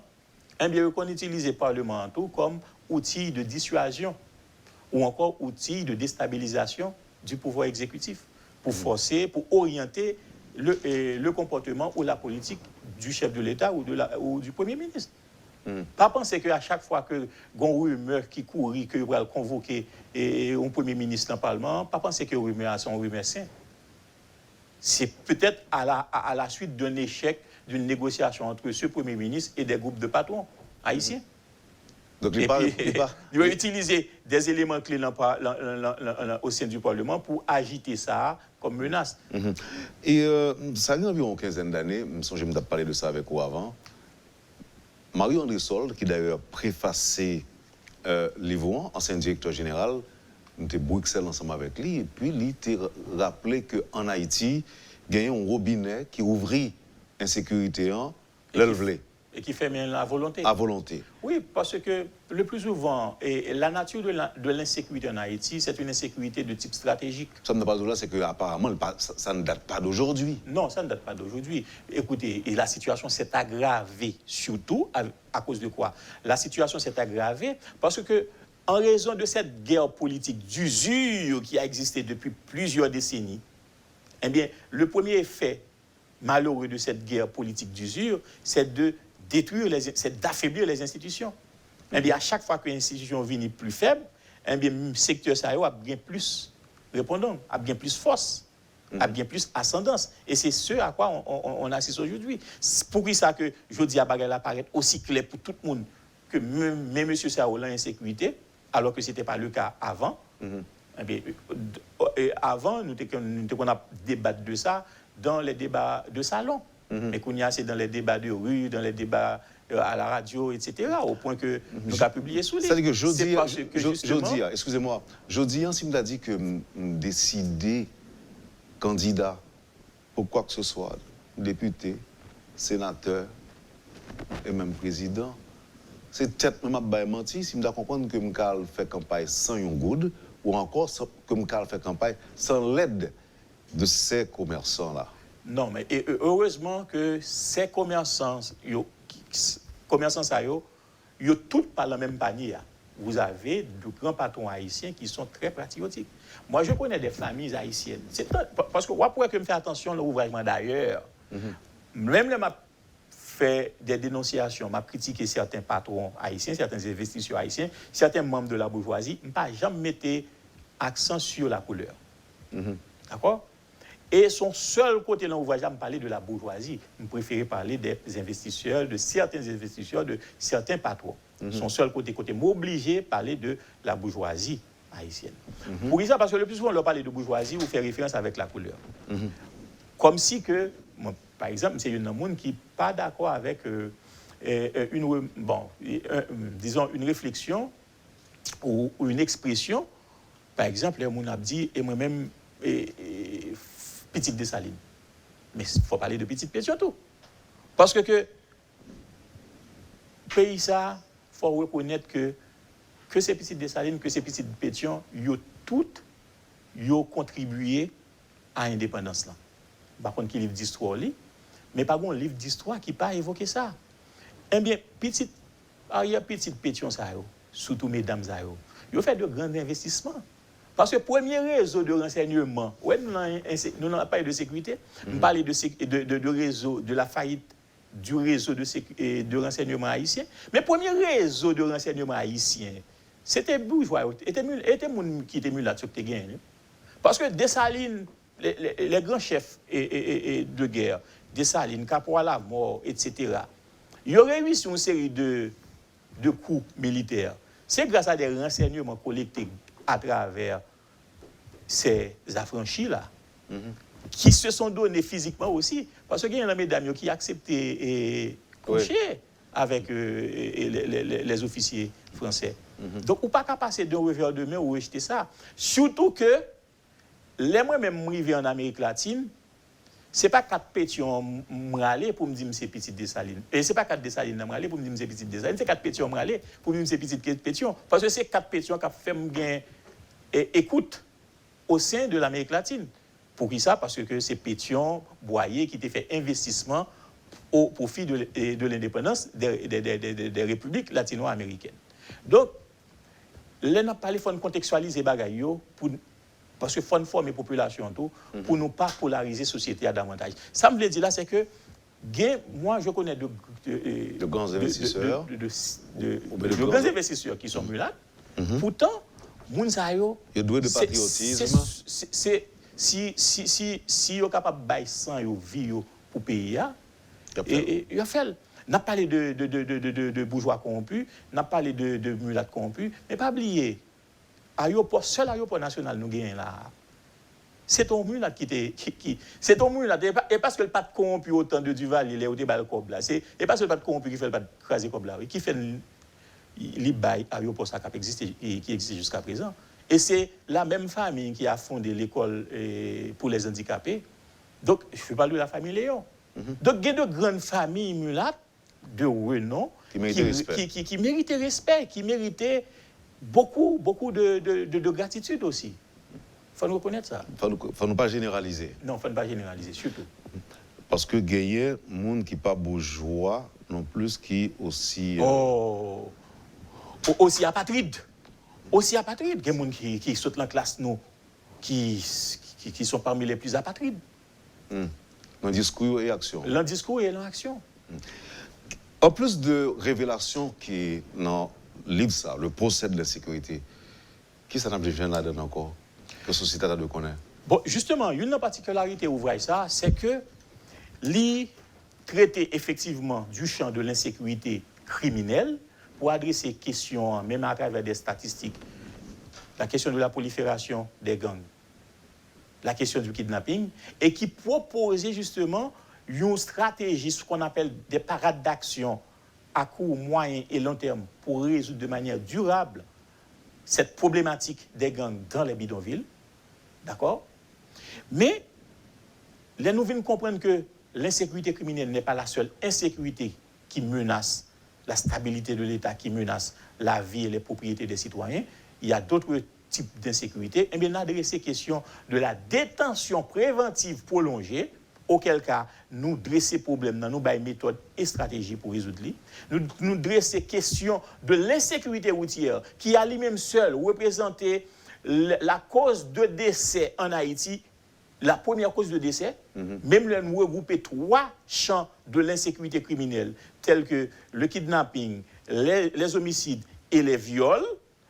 Speaker 4: qu'on utilise le Parlement tout comme outil de dissuasion ou encore outil de déstabilisation du pouvoir exécutif pour forcer, pour orienter le comportement ou la politique du chef de l'État ou du Premier ministre. Pas penser qu'à chaque fois que une rumeur qui court, que va convoquer un Premier ministre dans le Parlement, pas penser que rumeur sont rumeur sain. C'est peut-être à la suite d'un échec d'une négociation entre ce Premier ministre et des groupes de patrons haïtiens.
Speaker 3: Donc,
Speaker 4: il va utiliser des éléments clés au sein du Parlement pour agiter ça comme menace.
Speaker 3: Et ça a eu environ une quinzaine d'années, je me parlé de ça avec vous avant. Marie-André Solde, qui d'ailleurs préfacé Livouan, ancien directeur général, nous étions Bruxelles ensemble avec lui, et puis il t'a rappelé qu'en Haïti, il y a un robinet qui ouvrit l'insécurité en l'elvelé.
Speaker 4: Et qui fait bien la volonté.
Speaker 3: À volonté.
Speaker 4: Oui, parce que le plus souvent, et la nature de l'insécurité en Haïti, c'est une insécurité de type stratégique.
Speaker 3: Ça ne parle de là, c'est qu'apparemment, ça ne date pas d'aujourd'hui.
Speaker 4: Non, ça ne date pas d'aujourd'hui. Écoutez, et la situation s'est aggravée, surtout à cause de quoi? La situation s'est aggravée parce que, en raison de cette guerre politique d'usure qui a existé depuis plusieurs décennies, eh bien, le premier effet malheureux de cette guerre politique d'usure, c'est de détruire, c'est d'affaiblir les institutions. Eh bien, à chaque fois que l'institution vient plus faible, eh bien, le secteur ça a bien plus répondant, a bien plus force, a bien plus ascendance. Et c'est ce à quoi on assiste aujourd'hui. C'est pour ça que je dis à Bagay apparaît aussi clair pour tout le monde que même M. Sao l'insécurité, alors que ce n'était pas le cas avant. Eh bien, avant, nous avons débattu de ça dans les débats de salon. Mais qu'on y a, c'est dans les débats de rue, dans les débats à la radio, etc., au point que nous avons publié sous les...
Speaker 3: C'est-à-dire que Jodi, excusez-moi, Jodi, si me dit que décider candidat pour quoi que ce soit, député, sénateur et même président, c'est peut-être que je menti si je comprends que je fais campagne sans un good ou encore que je fais campagne sans l'aide de ces commerçants-là?
Speaker 4: Non, mais heureusement que ces commerçants, ça yo tous pas dans le même panier. Vous avez de grands patrons haïtiens qui sont très patriotiques. Moi, je connais des familles haïtiennes. Parce que moi, pour que je fais attention à l'ouvrage d'ailleurs, même là, m'a fait des dénonciations, m'a critiqué certains patrons haïtiens, certains investisseurs haïtiens, certains membres de la bourgeoisie, je n'ai pas jamais mis accent sur la couleur. D'accord? Et son seul côté dans l'ouvrage, je parlais de la bourgeoisie. Je préférais parler des investisseurs, de certains investisseurs, de certains patrons. Son seul côté, m'obliger à parler de la bourgeoisie haïtienne. Pour ça, parce que le plus souvent, on leur parle de bourgeoisie, on fait référence avec la couleur. Comme si que, par exemple, c'est une monde qui n'est pas d'accord avec disons, une réflexion ou une expression. Par exemple, on a dit, et moi-même, Petite Dessalines. Mais il faut parler de Petite Pétion tout. Parce que pays ça, il faut reconnaître que ces Petites Dessalines, que ces Petites Pétion, ils ont toutes contribué à l'indépendance. Par contre, qui livre d'histoire, mais pas un livre d'histoire qui n'a pas évoqué ça. Eh bien, Petite Pétion, surtout mesdames, ils ont fait de grands investissements. Parce que le premier réseau de renseignement, nous n'avons pas de sécurité, nous parlons de réseau, de la faillite du réseau de renseignement haïtien. Mais le premier réseau de renseignement haïtien, c'était bourgeois, c'était gens qui étaient mulâtres sur le terrain. Parce que Dessalines, les grands chefs de guerre, Dessalines, Caporal à mort, etc., ils ont réussi une série de coups militaires. C'est grâce à des renseignements collectés à travers ces affranchis-là, qui se sont donnés physiquement aussi, parce qu'il y a des mesdames qui accepté coucher avec les officiers français. Donc, on ne peut pas passer d'un revers de main ou rejeter ça. Surtout que, les moi-même arrivé en Amérique latine, ce n'est pas 4 pétions m'ralé pour me dire que c'est Petite Dessalines. Et ce n'est pas 4 Dessalines m'ralé pour me dire que c'est Petite Dessalines. C'est 4 pétions m'ralé pour me dire que c'est Petite Pétion. Parce que c'est 4 pétions qui ont fait me écoute au sein de l'Amérique latine. Pour qui ça? Parce que c'est Pétion, Boyer qui t'a fait investissement au profit de l'indépendance des républiques latino-américaines. Donc, là, on a parlé, il faut contextualiser les bagailles parce qu'il faut former la population pour ne pas polariser la société à davantage. Ça me veut dire là, c'est que moi, je connais de
Speaker 3: grands investisseurs,
Speaker 4: de grands investisseurs qui sont mulâtres. Pourtant, Mounsayo,
Speaker 3: il doit de patriotisme.
Speaker 4: Si ils sont capables de bailler sang et vie pour payer, il a fait. On a parlé de bourgeois corrompus, on a parlé de mulâtres corrompus, mais pas oublier, seul aéroport national nous gagne là. C'est ton mulâtre c'est ton mulâtre, et parce que le pas corrompu autant de Duval, il est au débat le cob là. Et parce que le pas corrompu qui fait le pas craser cob là, qui fait les bails aéroport ça qui existe jusqu'à présent. Et c'est la même famille qui a fondé l'école pour les handicapés. Donc, je fais parler de la famille Léon. Donc, il y a de grandes familles mulâtres de renom qui méritaient respect, qui méritaient beaucoup de gratitude aussi. Il faut nous reconnaître ça.
Speaker 3: Il ne faut pas généraliser.
Speaker 4: Non, il ne faut pas généraliser, surtout.
Speaker 3: Parce que il y a des gens qui ne sont pas bourgeois, non plus, qui aussi...
Speaker 4: Aussi apatrides. Aussi apatrides. Il y a des gens qui sautent dans la classe, nous, qui sont parmi les plus apatrides.
Speaker 3: Dans discours et action.
Speaker 4: Dans discours et dans action.
Speaker 3: En plus de révélations qui dans le livre, ça, le procès de la sécurité, qui ça n'a pas besoin là-dedans encore? Que la société a de connaître?
Speaker 4: Bon, justement, une particularité ouvrage ça, c'est que l'y traiter effectivement du champ de l'insécurité criminelle pour adresser questions, même à travers des statistiques, la question de la prolifération des gangs, la question du kidnapping, et qui proposait justement une stratégie, ce qu'on appelle des parades d'action à court, moyen et long terme pour résoudre de manière durable cette problématique des gangs dans les bidonvilles. D'accord? Mais, là, nous venons comprendre que l'insécurité criminelle n'est pas la seule insécurité qui menace la stabilité de l'État, qui menace la vie et les propriétés des citoyens. Il y a d'autres type d'insécurité, eh bien, adresser question de la détention préventive prolongée, auquel cas, nous dresser problème, nous avons méthode et stratégie pour résoudre les. Nous dresser question de l'insécurité routière, qui a lui-même seul représenté la cause de décès en Haïti, la première cause de décès, même là, nous regroupons 3 champs de l'insécurité criminelle, tels que le kidnapping, les homicides et les viols,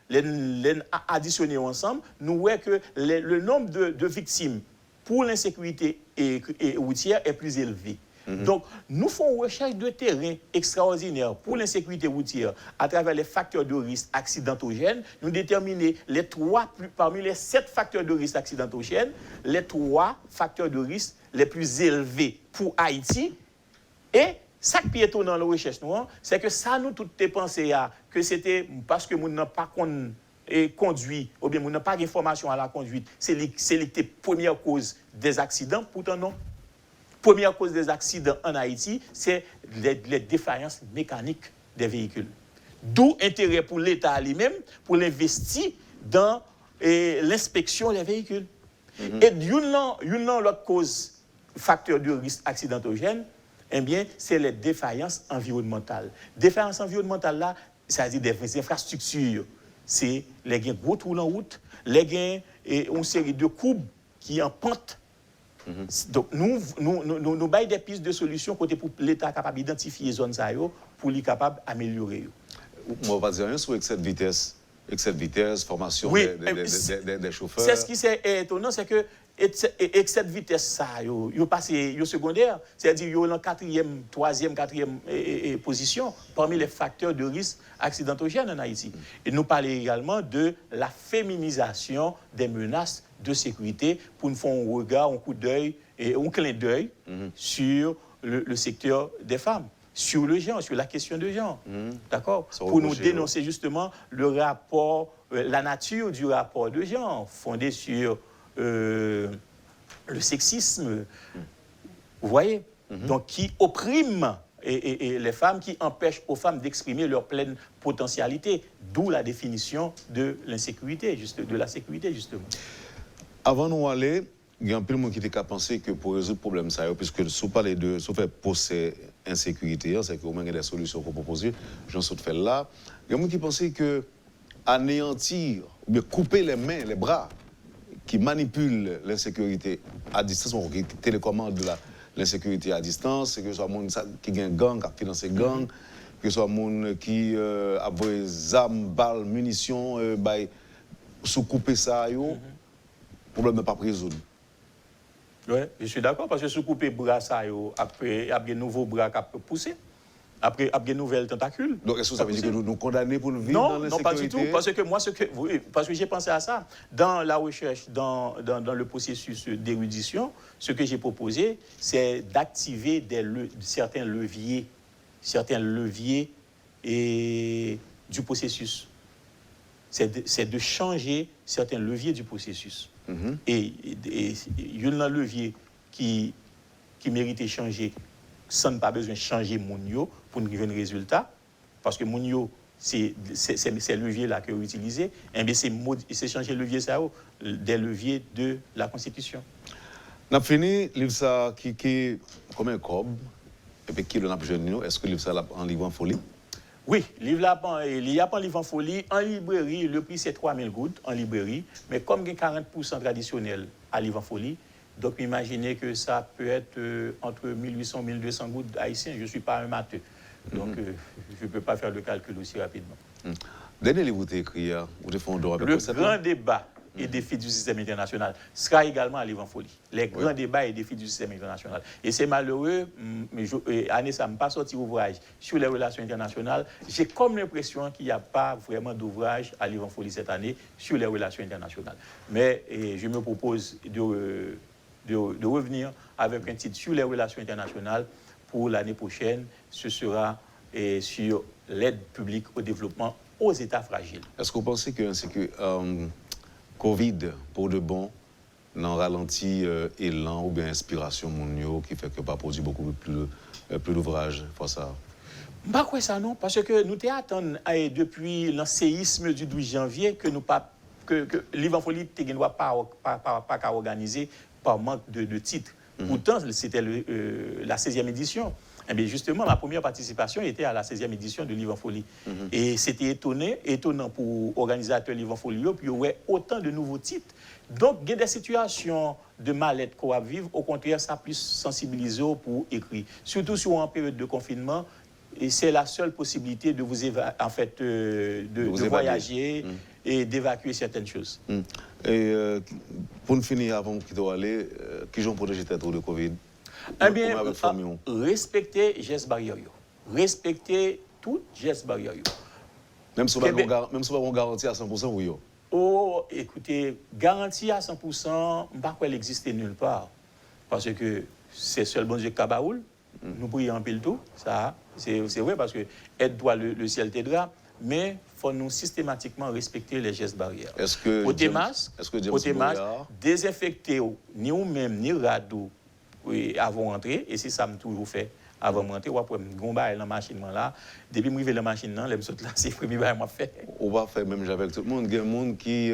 Speaker 4: les additionnés ensemble, nous voyons que le nombre de victimes pour l'insécurité routière est plus élevé. Donc, nous faisons une recherche de terrain extraordinaire pour l'insécurité routière à travers les facteurs de risque accidentogènes. Nous déterminons parmi les 7 facteurs de risque accidentogènes, les 3 facteurs de risque les plus élevés pour Haïti. Et ça qui est étonnant dans la recherche, c'est que ça nous toutes pensé que c'était parce que nous n'avons pas conduit, ou bien nous n'avons pas d'information à la conduite, c'est la première cause des accidents, pourtant non. Première cause des accidents en Haïti, c'est les défaillances mécaniques des véhicules. D'où intérêt pour l'État lui-même pour l'investir dans l'inspection des véhicules. Et l'autre cause, facteur de risque accidentogène, eh bien, c'est les défaillances environnementales. Défaillances environnementales là, c'est-à-dire des infrastructures. C'est les gains route ou en route, les gains et une série de courbes qui en pente. Donc, nous baillons des pistes de solutions côté pour l'État capable d'identifier les zones pour lui capable d'améliorer.
Speaker 3: On va dire rien sur excès de vitesse, formation des chauffeurs.
Speaker 4: C'est ce qui est étonnant, c'est que excès de vitesse, ça, il passe au secondaire, c'est-à-dire il est en 4e, 3e, 4e position parmi les facteurs de risque accidentogènes en Haïti. Et nous parlons également de la féminisation des menaces de sécurité pour nous faire un regard, un coup d'œil et un clin d'œil sur le secteur des femmes, sur le genre, sur la question de genre. D'accord? Pour nous dénoncer justement le rapport, la nature du rapport de genre fondé sur le sexisme, vous voyez, donc qui opprime et les femmes, qui empêchent aux femmes d'exprimer leur pleine potentialité, d'où la définition de l'insécurité, de la sécurité justement.
Speaker 3: Avant nous aller, il y a un peu de monde qui était pensé que pour résoudre le problème, puisque si vous parlez de, si vous faites poser insécurité, c'est qu'il y a des solutions pour proposer, j'en suis fait là. Il y a des gens qui pensaient que anéantir, ou bien couper les mains, les bras, qui manipulent l'insécurité à distance, qui télécommandent l'insécurité à distance, que ce soit des gens qui ont un gang, qui financent un gang, que ce soit des gens qui ont des armes, balles, munitions, sous couper ça, le problème n'est pas résoudre.
Speaker 4: Oui, je suis d'accord, parce que sous couper bras, ça, après, il y a des nouveaux bras qui peuvent pousser. Après, il y a des nouvelles tentacules.
Speaker 3: Donc, est-ce que ça veut dire que nous condamnons pour nous vivre dans l'insécurité?
Speaker 4: Non, pas du tout. Parce que moi, parce que j'ai pensé à ça. Dans la recherche, dans le processus d'érudition, ce que j'ai proposé, c'est d'activer certains leviers du processus. C'est de changer certains leviers du processus. Et il y a un levier qui mérite de changer sans ne pas besoin de changer Mounio pour nous arriver un résultat. Parce que Mounio, c'est ces leviers-là que vous utilisez. Et bien, c'est changer le levier, ça, des leviers de la Constitution.
Speaker 3: On a fini, livre ça qui est comme un cob, et puis qui est le jeune. Est-ce que le livre ça en livre en folie?
Speaker 4: Oui, il y a pas un livre en folie. En librairie, le prix c'est 3000 gouttes en librairie. Mais comme il y a 40% traditionnel à livre en folie, donc imaginez que ça peut être entre 1800 et 1200 gouttes haïtiens. Je ne suis pas un matheux. Donc je ne peux pas faire le calcul aussi rapidement.
Speaker 3: Dernier livre que vous avez écrit, vous avez fait un droit avec
Speaker 4: le grand débat et défis du système international sera également à livre en folie. Les grands débats et défis du système international. Et c'est malheureux, mais année ça ne m'a pas sorti ouvrage sur les relations internationales. J'ai comme l'impression qu'il n'y a pas vraiment d'ouvrage à livre en folie cette année sur les relations internationales. Mais je me propose de revenir avec un titre sur les relations internationales pour l'année prochaine. Ce sera sur l'aide publique au développement aux États fragiles.
Speaker 3: Est-ce que vous pensez que Covid, pour de bon, n'en ralentit élan ou bien inspiration mondiale qui fait que pas produit beaucoup plus d'ouvrages pour ça?
Speaker 4: Bah quoi ça non, parce que nous t'attendons depuis le séisme du 12 janvier que nous pas que Livre en Folie ne doit pas organiser par manque de titres. Pourtant, c'était la 16e édition. Eh bien, justement, ma première participation était à la 16e édition de Livre en Folie. Et c'était étonnant pour l'organisateur Livre en Folie, puis il y aurait autant de nouveaux titres. Donc, il y a des situations de mal-être qu'on va vivre. Au contraire, ça a plus sensibilisé pour écrire. Surtout sur une période de confinement, et c'est la seule possibilité de vous de voyager et d'évacuer certaines choses.
Speaker 3: Et pour nous finir, avant qu'il doit aller, qui ont protégé tête de Covid?
Speaker 4: Eh bien, respecter les gestes barrières. Respecter tous les gestes barrières.
Speaker 3: Même si vous n'avez pas garantie à 100%, oui.
Speaker 4: Oh, écoutez, garantie à 100%, je ne sais pas qu'elle existe nulle part. Parce que c'est seul bon Dieu Kabaoul. Nous prions en pile tout. Ça, c'est vrai parce que aide-toi le ciel t'aidera. Mais il faut nous systématiquement respecter les gestes barrières.
Speaker 3: Est-ce que
Speaker 4: désinfecter ni vous-même, ni Radou avant de rentrer. Et c'est ça que je toujours fait. Avant de rentrer, après, je vais dans la machine là. Depuis que je suis la machine là, c'est le premier bail que je fais.
Speaker 3: On va faire même avec tout le monde. Il y a des gens qui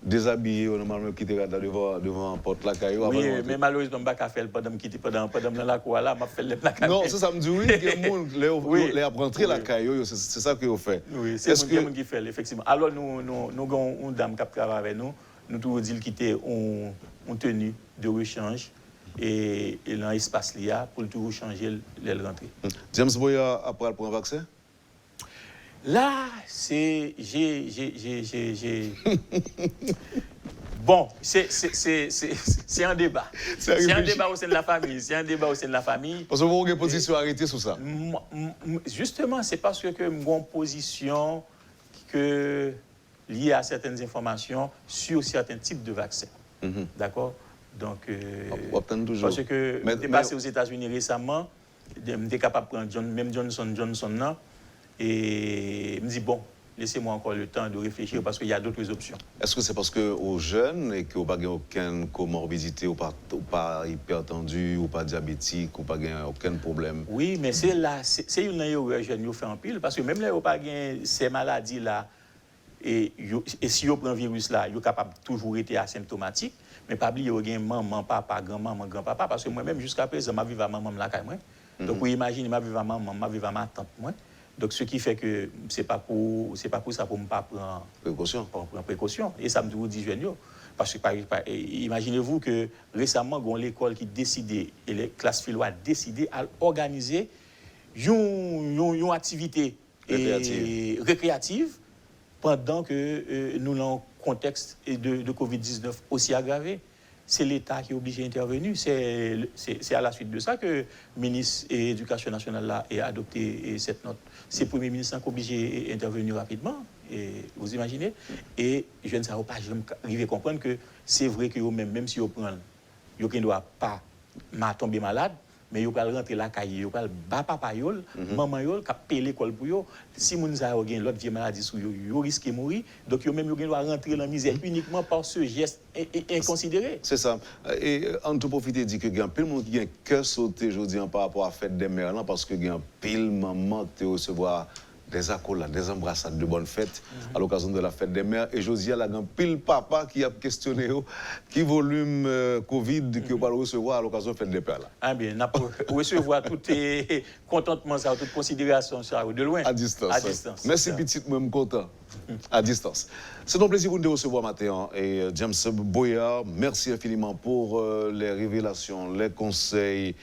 Speaker 3: déshabillés, normalement, qui étaient devant la porte la caillou.
Speaker 4: Oui, mais malheureusement, je ne peux pas faire pendant que je pendant la cour là, je fais le la caillou.
Speaker 3: Non, c'est ça me dit oui, il y a des gens qui ont rentré la caillou, c'est ça qu'ils ont fait.
Speaker 4: Oui, c'est ce que qui fait, effectivement. Alors, nous avons une dame qui travaille avec nous, nous avons dit qu'il était en tenue de rechange. Et dans l'espace là pour toujours changer les rentrées.
Speaker 3: James Boyard après pour un vaccin?
Speaker 4: Là, c'est bon, c'est un débat. C'est un débat au sein de la famille. C'est un débat au sein de la famille.
Speaker 3: Parce que vous avez une position arrêtée sur ça.
Speaker 4: Justement, c'est parce que j'ai une position liée à certaines informations sur certains types de vaccins. D'accord? Donc, parce que je suis passé aux États-Unis récemment, j'étais capable de prendre même Johnson là, et je me dis, bon, laissez-moi encore le temps de réfléchir parce qu'il y a d'autres options.
Speaker 3: Est-ce que c'est parce que aux jeunes et qu'ils n'ont pas aucune comorbidité, ou pas hypertendu, ou pas diabétique, ou pas aucun problème?
Speaker 4: Oui, mais c'est une erreur jeune qui fait en pile, parce que même là, ils n'ont pas ces maladies-là, et si ils prennent le virus là, ils sont capables de toujours être asymptomatiques. Mais pas oublier qu'il y a maman, papa, grand-maman, grand-papa. Parce que moi-même, jusqu'à présent, je vis à maman la caille. Donc, vous imaginez, je vis à maman, je vis à ma tante. Donc, ce qui fait que ce n'est pas pour ça pour ne pas prendre précaution. Et ça me dit, jeune. Parce que, imaginez-vous que récemment, il y a l'école qui décidait, et les classes philo ont décidé à organiser une activité récréative pendant que nous avons un contexte de Covid-19 aussi aggravé. C'est l'État qui est obligé d'intervenir. C'est à la suite de ça que le ministre de l'Éducation nationale a adopté cette note. C'est le Premier ministre qui est obligé d'intervenir rapidement. Et vous imaginez? Et je ne sais pas, je arrive à comprendre que c'est vrai que même si vous prenez, vous ne doit pas tomber malade, mais vous pouvez rentrer la caille, vous pouvez battre papa, maman, vous pouvez payer l'école pour vous. Si vous avez l'autre vieille maladie, vous risquez de mourir. Donc, vous doivent rentrer dans la misère uniquement par ce geste inconsidéré.
Speaker 3: C'est ça. Et en tout profiter, dit que il y a plein de monde qui a un cœur sauté aujourd'hui par rapport à la fête des mères, parce que il y a pile maman qui recevoir des accolades, des embrassades de bonne fête à l'occasion de la fête des mères. Et Josia, il y a pile papa qui a questionné qui volume Covid qui va recevoir à l'occasion de la fête des pères.
Speaker 4: Ah bien, recevoir tout contentement, ça, toute considération ça, de loin.
Speaker 3: À distance.
Speaker 4: À distance.
Speaker 3: Merci, petit, même content. À distance. C'est un plaisir de vous recevoir matin. Et James Boyard, merci infiniment pour les révélations, les conseils,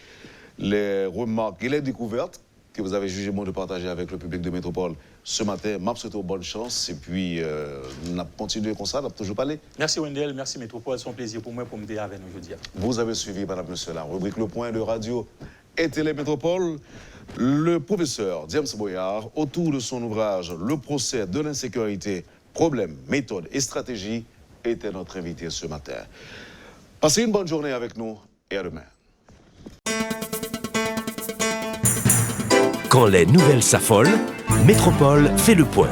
Speaker 3: les remarques et les découvertes que vous avez jugé bon de partager avec le public de Métropole ce matin. Je vous souhaite bonne chance et puis on a continué comme ça, on a toujours parlé.
Speaker 4: Merci Wendell, merci Métropole, c'est un plaisir pour moi pour me dire avec nous aujourd'hui.
Speaker 3: Vous avez suivi, madame, monsieur, la rubrique Le Point de Radio et Télé Métropole. Le professeur James Boyard, autour de son ouvrage Le procès de l'insécurité, problèmes, méthodes et stratégies, était notre invité ce matin. Passez une bonne journée avec nous et à demain.
Speaker 1: Quand les nouvelles s'affolent, Métropole fait le point.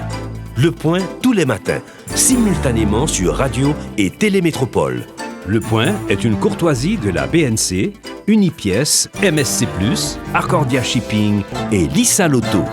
Speaker 1: Le point tous les matins, simultanément sur Radio et Télé Métropole.
Speaker 2: Le Point est une courtoisie de la BNC, Unipièce, MSC+, Accordia Shipping et Lisa Lotto.